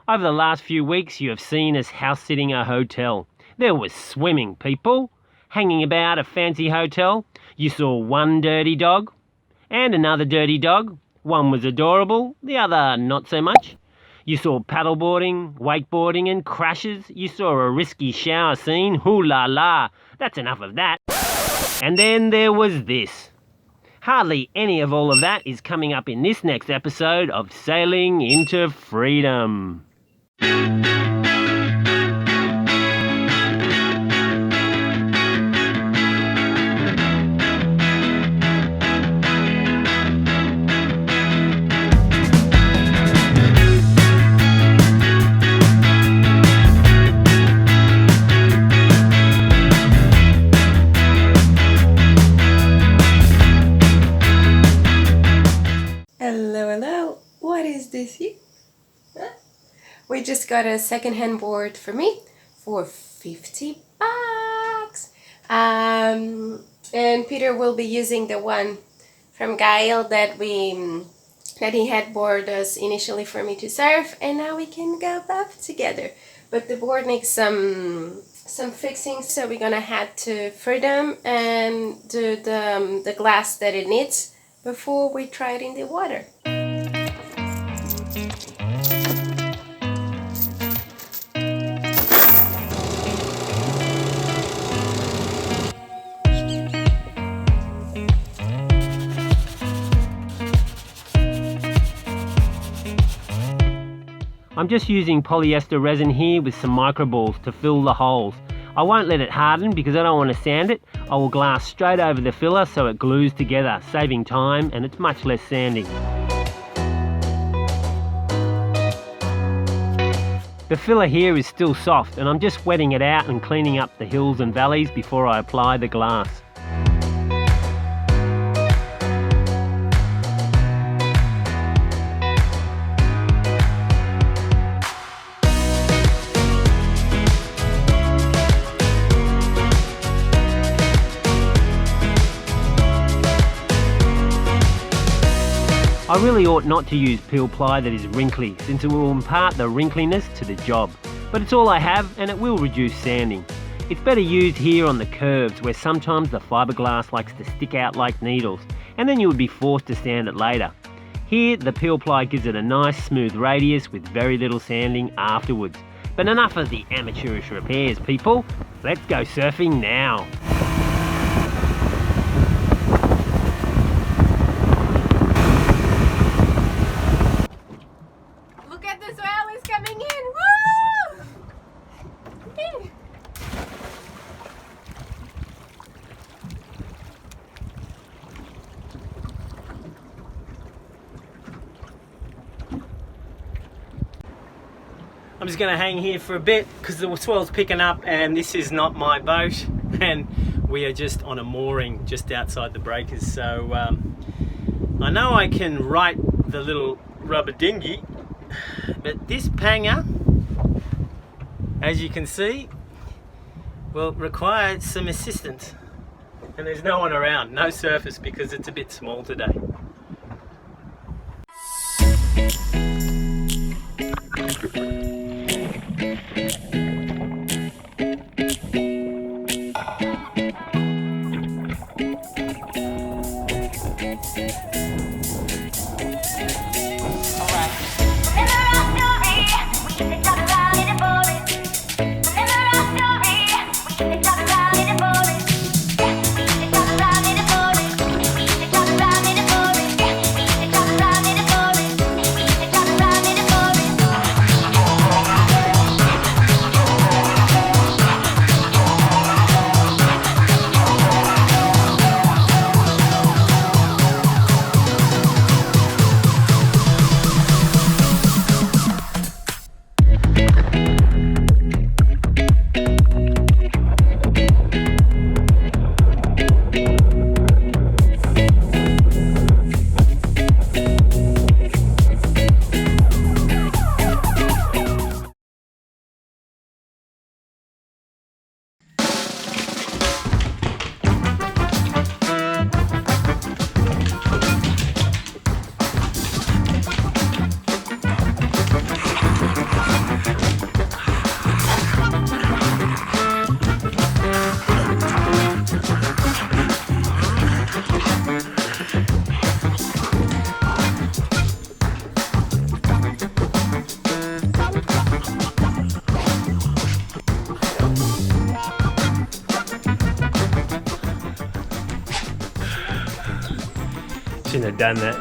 Over the last few weeks, you have seen us house-sitting a hotel. There was swimming, people. Hanging about a fancy hotel, you saw one dirty dog and another dirty dog. One was adorable, the other not so much. You saw paddleboarding, wakeboarding and crashes. You saw a risky shower scene. Hoo la la. That's enough of that. And then there was this. Hardly any of all of that is coming up in this next episode of Sailing into Freedom. Hello, what is this here? Huh? We just got a second-hand board for me for $50. And Peter will be using the one from Gael that he had board us initially for me to surf, and now we can go both together. But the board needs some fixing, so we're gonna head to Freedom and do the glass that it needs before we try it in the water. I'm just using polyester resin here with some microballs to fill the holes. I won't let it harden because I don't want to sand it. I will glass straight over the filler so it glues together, saving time, and it's much less sanding. The filler here is still soft and I'm just wetting it out and cleaning up the hills and valleys before I apply the glass. I really ought not to use peel ply that is wrinkly, since it will impart the wrinkliness to the job. But it's all I have and it will reduce sanding. It's better used here on the curves where sometimes the fiberglass likes to stick out like needles, and then you would be forced to sand it later. Here the peel ply gives it a nice smooth radius with very little sanding afterwards. But enough of the amateurish repairs, people. Let's go surfing now. I'm just going to hang here for a bit because the swell's picking up and this is not my boat and we are just on a mooring just outside the breakers. So I know I can right the little rubber dinghy, but this panger, as you can see, will require some assistance. And there's no one around, no surface because it's a bit small today. have done that.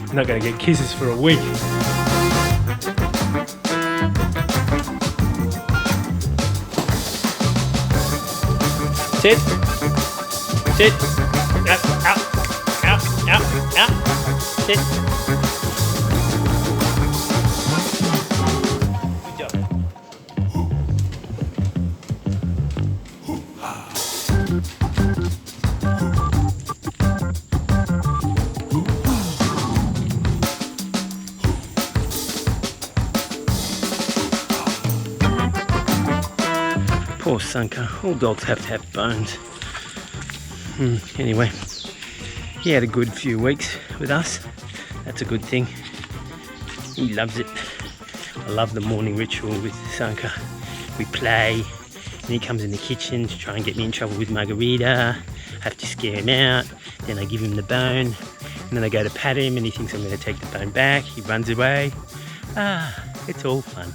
I'm not going to get kisses for a week. Sit. Sit. Out, out, out, out, out. Sit. Good job. Poor Sanka. All dogs have to have bones. Anyway, he had a good few weeks with us. That's a good thing. He loves it. I love the morning ritual with Sanka. We play, and he comes in the kitchen to try and get me in trouble with Margarida. I have to scare him out. Then I give him the bone, and then I go to pat him, and he thinks I'm going to take the bone back. He runs away. It's all fun.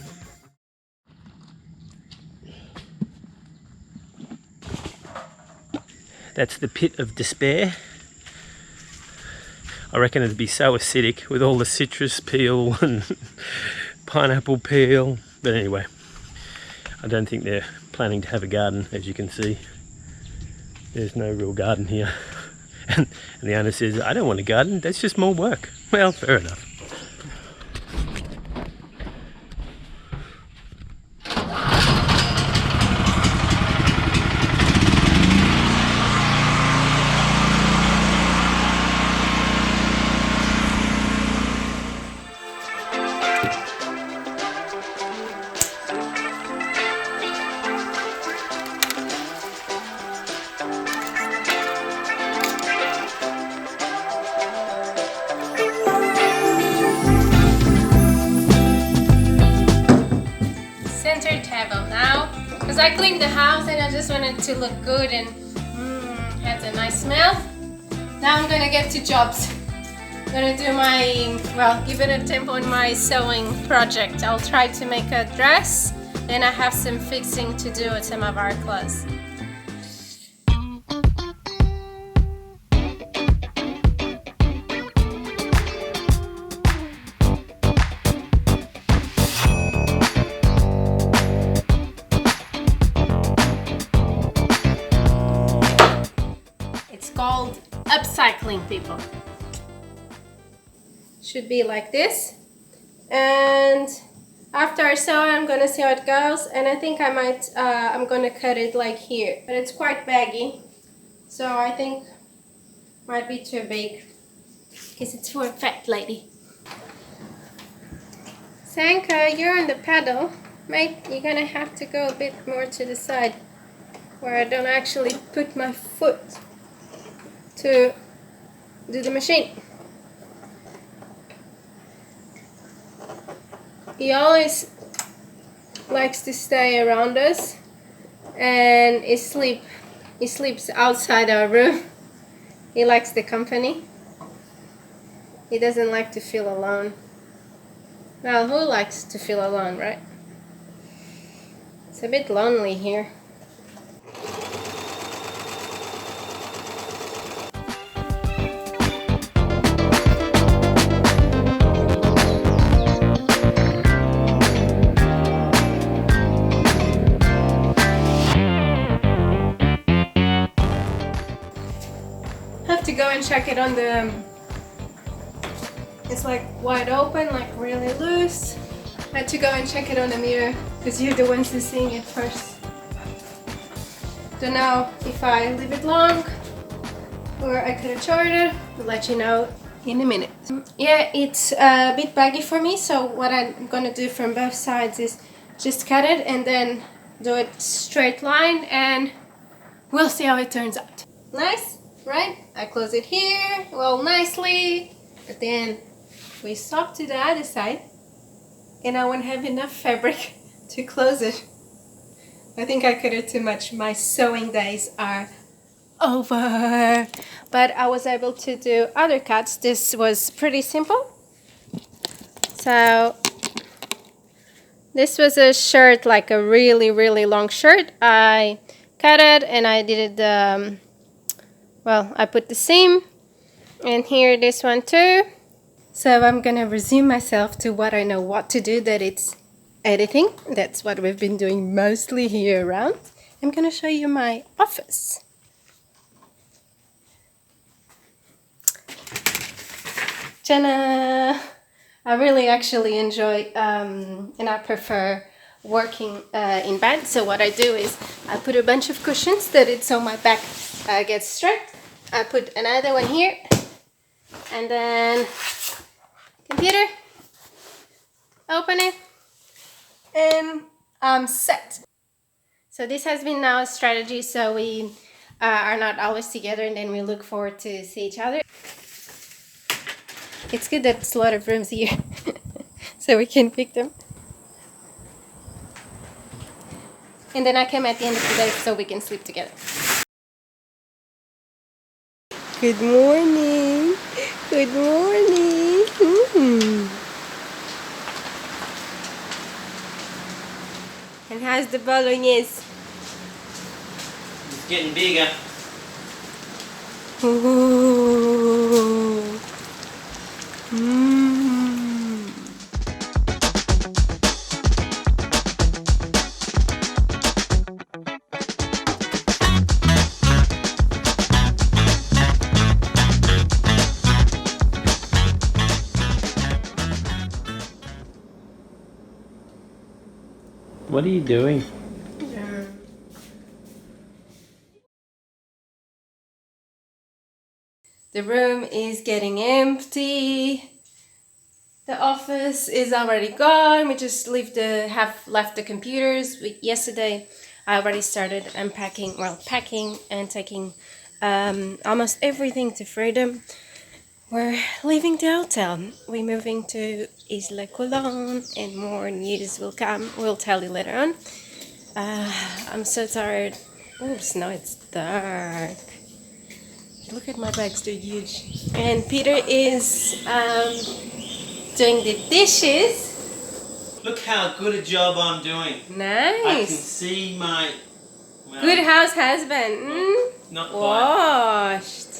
That's the pit of despair. I reckon it'd be so acidic with all the citrus peel and pineapple peel. But anyway, I don't think they're planning to have a garden, as you can see. There's no real garden here. And the owner says, I don't want a garden, that's just more work. Well, fair enough. Center table now, because I cleaned the house and I just wanted to look good and had a nice smell. Now I'm gonna get to jobs. I'm gonna do my, well, give it a tempo on my sewing project. I'll try to make a dress, then I have some fixing to do with some of our clothes. Called upcycling, people. Should be like this, and after I sew I'm gonna see how it goes, and I think I might I'm gonna cut it like here, but it's quite baggy, so I think might be too big because it's for a fat lady. Sanka, you're on the pedal, mate. You're gonna have to go a bit more to the side where I don't actually put my foot to do the machine. He always likes to stay around us, and he sleeps outside our room. He likes the company. He doesn't like to feel alone. Well, who likes to feel alone, right? It's a bit lonely here. To go and check it on the, it's like wide open, like really loose. I had to go and check it on the mirror because you're the ones who's seeing it first. Don't know if I leave it long or I could have shorted it. We'll let you know in a minute. Yeah, it's a bit baggy for me, so what I'm gonna do from both sides is just cut it and then do it straight line, and we'll see how it turns out. Nice? Right? I close it here, well, nicely, but then we swap to the other side, and I won't have enough fabric to close it. I think I cut it too much. My sewing days are over, but I was able to do other cuts. This was pretty simple. So this was a shirt, like a really long shirt. I cut it and I did it well, I put the seam, And here, this one too. So I'm gonna resume myself to what I know what to do, that it's editing. That's what we've been doing mostly here around. I'm gonna show you my office. Ta-da! I really actually enjoy and I prefer working in bed. So what I do is I put a bunch of cushions that it's so my back gets straight. I put another one here, and then computer, open it, and I'm set. So this has been now a strategy, so we are not always together, and then we look forward to see each other. It's good that there's a lot of rooms here, so we can pick them. And then I come at the end of the day so we can sleep together. Good morning. Good morning. And how's the bolognese? It's getting bigger. Ooh. What are you doing? The room is getting empty. The office is already gone. We just have left the computers. Yesterday I already started unpacking, packing and taking almost everything to freedom. We're leaving the hotel. We're moving to Isla Colón, and more news will come. We'll tell you later on. I'm so tired. Oops, no, it's dark. Look at my bags, they're huge. And Peter is doing the dishes. Look how good a job I'm doing. Nice. I can see my... Good house husband. Not quite. Washed.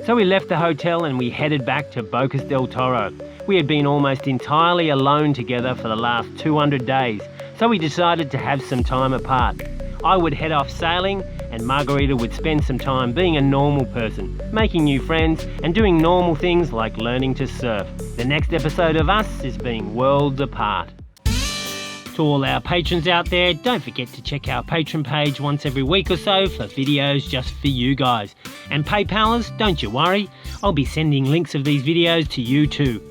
So we left the hotel and we headed back to Bocas del Toro. We had been almost entirely alone together for the last 200 days, so we decided to have some time apart. I would head off sailing, and Margarida would spend some time being a normal person, making new friends and doing normal things like learning to surf. The next episode of us is being worlds apart. To all our patrons out there, don't forget to check our Patreon page once every week or so for videos just for you guys. And PayPalers, don't you worry, I'll be sending links of these videos to you too.